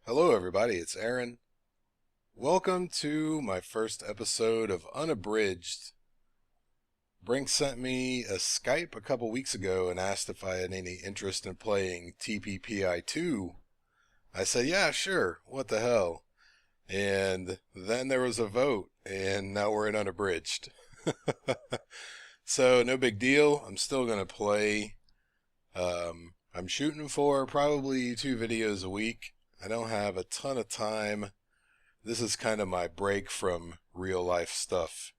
Hello everybody, it's Aaron. Welcome to my first episode of Unabridged. Brink sent me a Skype a couple weeks ago and asked if I had any interest in playing TPPI2. I said, yeah, sure, what the hell? And then there was a vote, and now we're in Unabridged. So, no big deal. I'm still going to play. I'm shooting for probably 2 videos a week. I don't have a ton of time. This is kind of my break from real life stuff.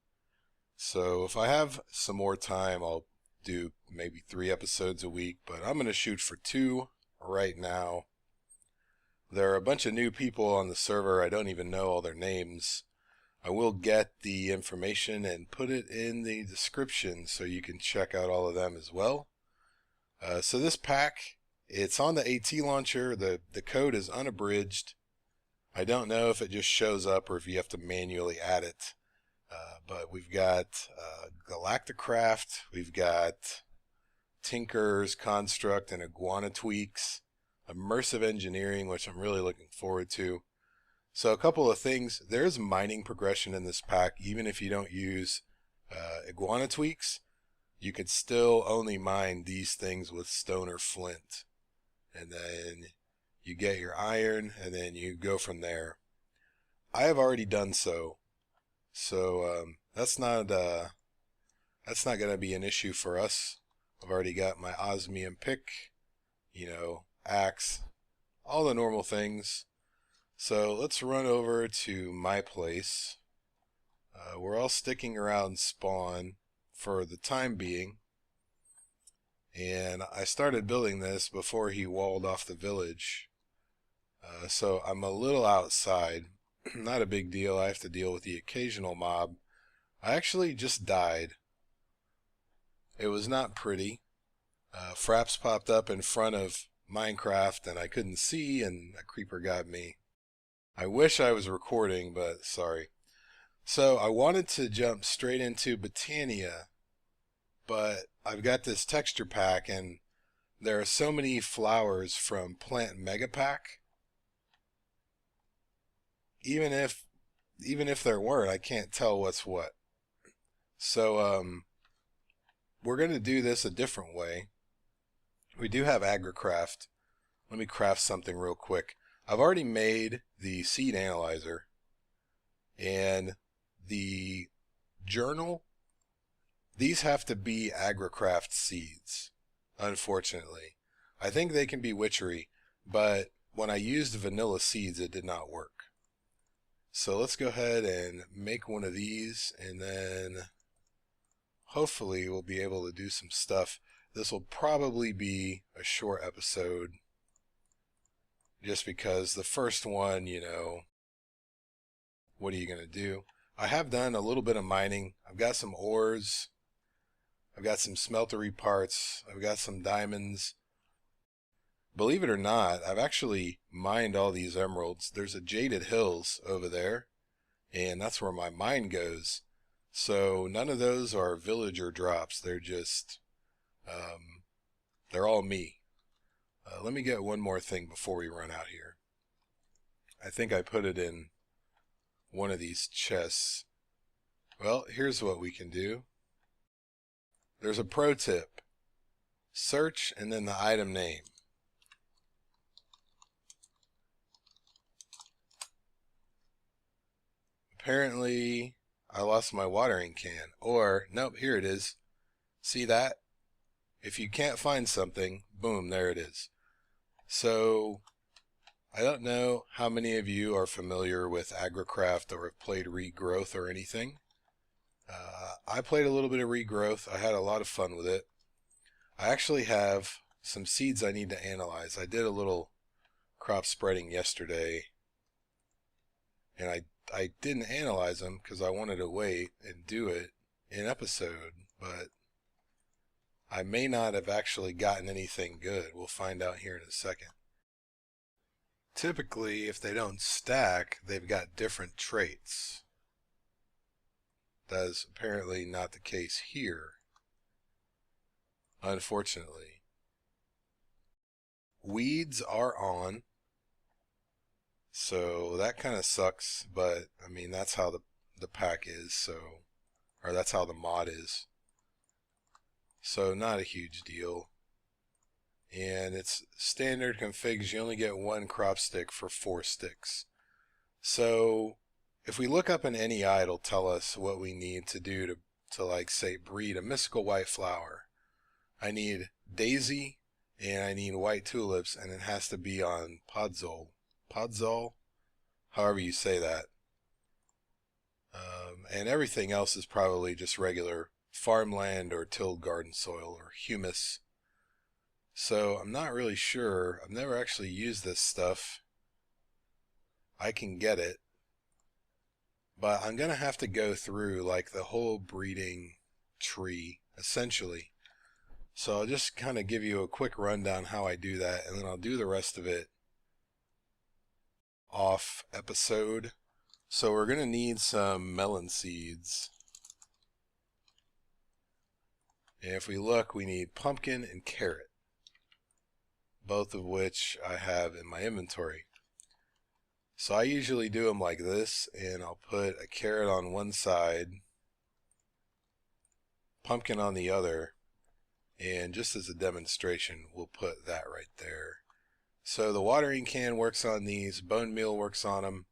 So if I have some more time, I'll do maybe 3 episodes a week, but I'm going to shoot for 2 right now. There are a bunch of new people on the server. I don't even know all their names. I will get the information and put it in the description so you can check out all of them as well. So this pack, it's on the ATLauncher. The code is unabridged. I don't know if it just shows up or if you have to manually add it. But we've got Agricraft, we've got Tinker's Construct and Iguana Tweaks, Immersive Engineering, which I'm really looking forward to. So a couple of things. There's mining progression in this pack. Even if you don't use Iguana Tweaks, you could still only mine these things with stone or flint. And then you get your iron, and then you go from there. I have already done so, that's not going to be an issue for us. I've already got my osmium pick, axe, all the normal things. So let's run over to my place. We're all sticking around spawn for the time being. And I started building this before he walled off the village. So I'm a little outside. Not a big deal. I have to deal with the occasional mob. I actually just died. It was not pretty. Fraps popped up in front of Minecraft and I couldn't see, and a creeper got me. I wish I was recording, but sorry. So I wanted to jump straight into Botania, but I've got this texture pack and there are so many flowers from Plant Mega Pack. Even if there weren't, I can't tell what's what. So we're going to do this a different way. We do have Agricraft. Let me craft something real quick. I've already made the seed analyzer and the journal. These have to be Agricraft seeds, unfortunately. I think they can be witchery, but when I used vanilla seeds, it did not work. So let's go ahead and make one of these, and then hopefully we'll be able to do some stuff. This will probably be a short episode, just because the first one, what are you going to do? I have done a little bit of mining. I've got some ores. I've got some smeltery parts. I've got some diamonds. Believe it or not, I've actually mined all these emeralds. There's a Jaded Hills over there, and that's where my mine goes. So none of those are villager drops. They're just, they're all me. Let me get one more thing before we run out here. I think I put it in one of these chests. Well, here's what we can do. There's a pro tip. Search and then the item name. Apparently, I lost my watering can. Or, nope, here it is. See that? If you can't find something, boom, there it is. So, I don't know how many of you are familiar with Agricraft or have played Regrowth or anything. I played a little bit of Regrowth. I had a lot of fun with it. I actually have some seeds I need to analyze. I did a little crop spreading yesterday, and I didn't analyze them because I wanted to wait and do it in episode, but I may not have actually gotten anything good. We'll find out here in a second. Typically, if they don't stack, they've got different traits. That is apparently not the case here, unfortunately. Weeds are on. So that kind of sucks, but I mean that's how the pack is, so, or that's how the mod is. So not a huge deal. And it's standard configs, you only get one crop stick for 4 sticks. So if we look up in NEI, it'll tell us what we need to do to like say breed a mystical white flower. I need daisy and I need white tulips, and it has to be on podzol, however you say that. And everything else is probably just regular farmland or tilled garden soil or humus. So I'm not really sure. I've never actually used this stuff. I can get it, but I'm gonna have to go through like the whole breeding tree essentially. So I'll just kind of give you a quick rundown how I do that, and then I'll do the rest of it off episode. So we're gonna need some melon seeds. And if we look, we need pumpkin and carrot, both of which I have in my inventory. So I usually do them like this, and I'll put a carrot on one side, pumpkin on the other, and just as a demonstration, we'll put that right there. So the watering can works on these, bone meal works on them.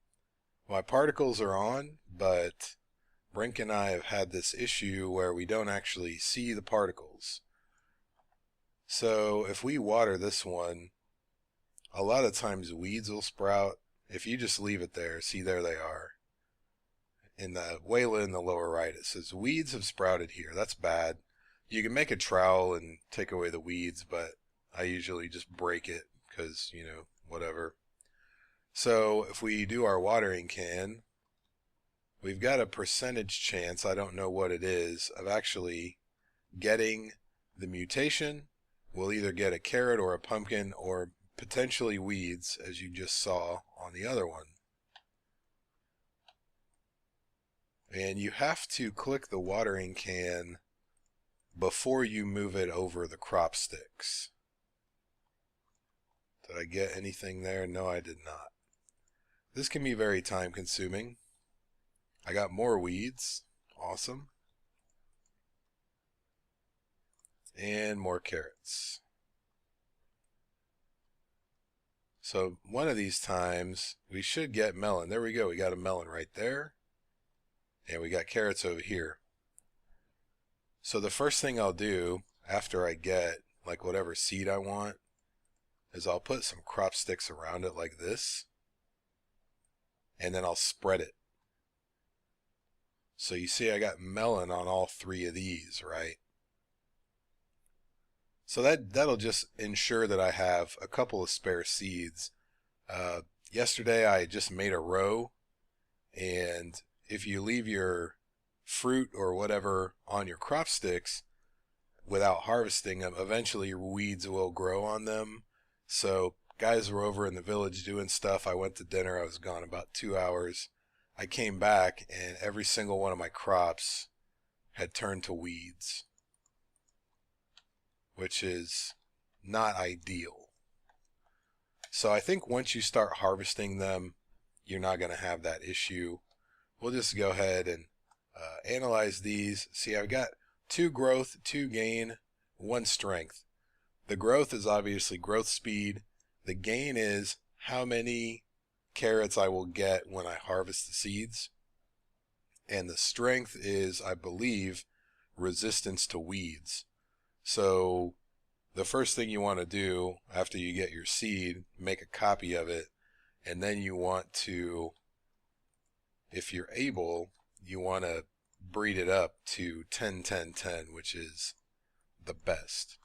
My particles are on, but Brink and I have had this issue where we don't actually see the particles. So if we water this one, a lot of times weeds will sprout. If you just leave it there, see, there they are. In the Wayla in the lower right, it says weeds have sprouted here. That's bad. You can make a trowel and take away the weeds, but I usually just break it because, you know, whatever. So if we do our watering can, we've got a percentage chance, I don't know what it is, of actually getting the mutation. We'll either get a carrot or a pumpkin or potentially weeds, as you just saw on the other one. And you have to click the watering can before you move it over the crop sticks. Did I get anything there? No, I did not. This can be very time consuming. I got more weeds. Awesome. And more carrots. So one of these times we should get melon. There we go. We got a melon right there. And we got carrots over here. So the first thing I'll do after I get like whatever seed I want is I'll put some crop sticks around it like this. And then I'll spread it. So you see I got melon on all 3 of these, right? So that'll just ensure that I have a couple of spare seeds. Yesterday I just made a row, and if you leave your fruit or whatever on your crop sticks without harvesting them, eventually weeds will grow on them. So guys were over in the village doing stuff. I went to dinner. I was gone about 2 hours. I came back and every single one of my crops had turned to weeds, which is not ideal. So I think once you start harvesting them, you're not going to have that issue. We'll just go ahead and analyze these. See, I've got 2 growth, 2 gain, 1 strength. The growth is obviously growth speed. The gain is how many carrots I will get when I harvest the seeds. And the strength is, I believe, resistance to weeds. So the first thing you want to do after you get your seed, make a copy of it, and then you want to, if you're able, you want to breed it up to 10 10 10, which is the best.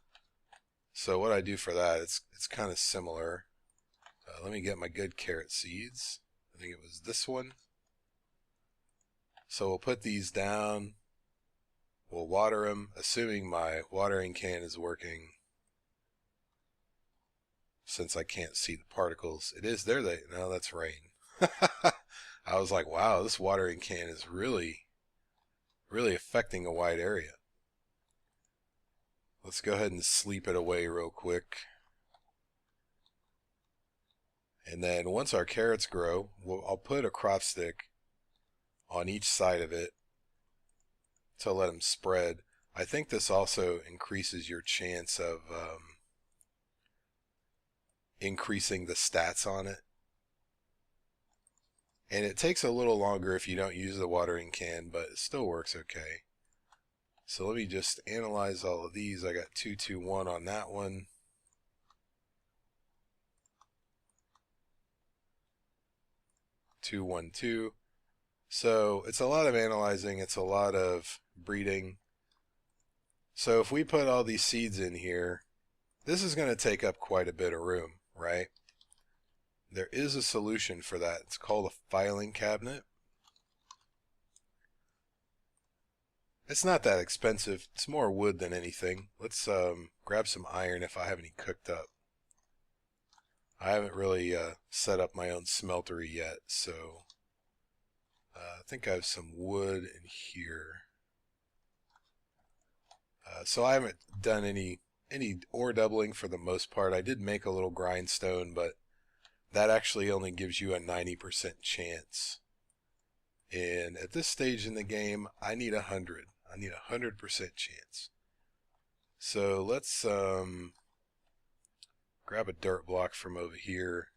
So what I do for that, it's kind of similar. Let me get my good carrot seeds. I think it was this one. So we'll put these down. We'll water them, assuming my watering can is working. Since I can't see the particles, it is there. No, that's rain. I was like, wow, this watering can is really affecting a wide area. Let's go ahead and sleep it away real quick. And then once our carrots grow, I'll put a crop stick on each side of it to let them spread. I think this also increases your chance of increasing the stats on it. And it takes a little longer if you don't use the watering can, but it still works okay. So let me just analyze all of these. I got 221 on that one. Two, 1, 2. So it's a lot of analyzing. It's a lot of breeding. So if we put all these seeds in here, this is going to take up quite a bit of room, right? There is a solution for that. It's called a filing cabinet. It's not that expensive. It's more wood than anything. Let's grab some iron if I have any cooked up. I haven't really set up my own smeltery yet, so I think I have some wood in here. So I haven't done any ore doubling for the most part. I did make a little grindstone, but that actually only gives you a 90% chance. And at this stage in the game, I need 100. I need a 100% chance. So let's grab a dirt block from over here.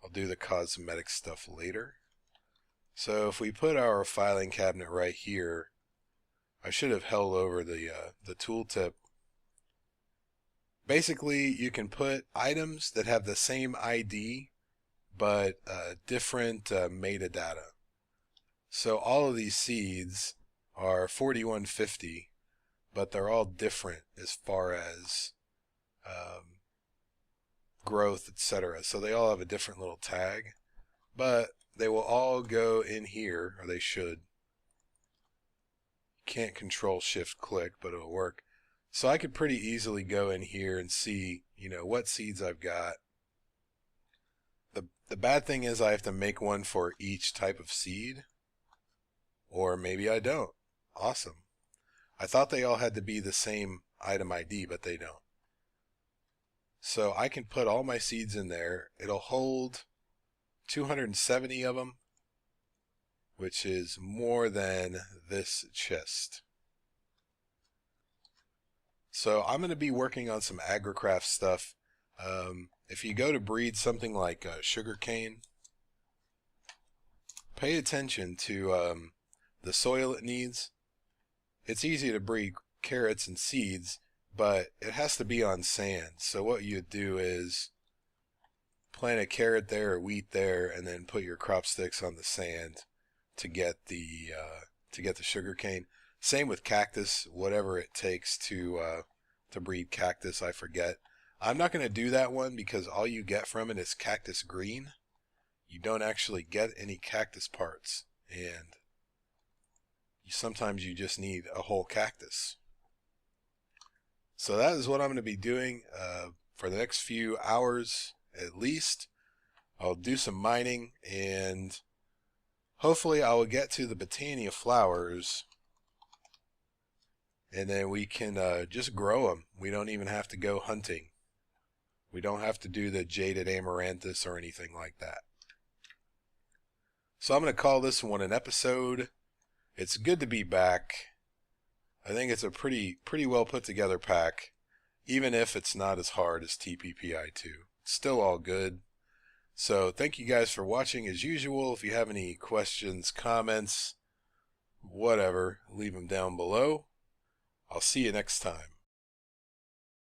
I'll do the cosmetic stuff later. So if we put our filing cabinet right here, I should have held over the tooltip. Basically, you can put items that have the same ID, but different metadata. So all of these seeds are 4150, but they're all different as far as growth, etc. So they all have a different little tag, but they will all go in here, or they should. Can't control shift click, but it'll work. So I could pretty easily go in here and see, what seeds I've got. The bad thing is I have to make one for each type of seed, or maybe I don't. Awesome. I thought they all had to be the same item ID, but they don't. So I can put all my seeds in there. It'll hold 270 of them, which is more than this chest. So I'm going to be working on some Agricraft stuff. If you go to breed something like sugarcane, pay attention to the soil it needs. It's easy to breed carrots and seeds, but it has to be on sand. So what you do is plant a carrot there or wheat there, and then put your crop sticks on the sand to get the sugarcane. Same with cactus, whatever it takes to breed cactus. I forget. I'm not going to do that one because all you get from it is cactus green. You don't actually get any cactus parts, and sometimes you just need a whole cactus. So that is what I'm going to be doing for the next few hours at least. I'll do some mining, and hopefully I will get to the Botania flowers, and then we can just grow them. We don't even have to go hunting. We don't have to do the jaded amaranthus or anything like that. So I'm going to call this one an episode. It's good to be back. I think it's a pretty well put together pack, even if it's not as hard as TPPI2. It's still all good. So thank you guys for watching as usual. If you have any questions, comments, whatever, leave them down below. I'll see you next time.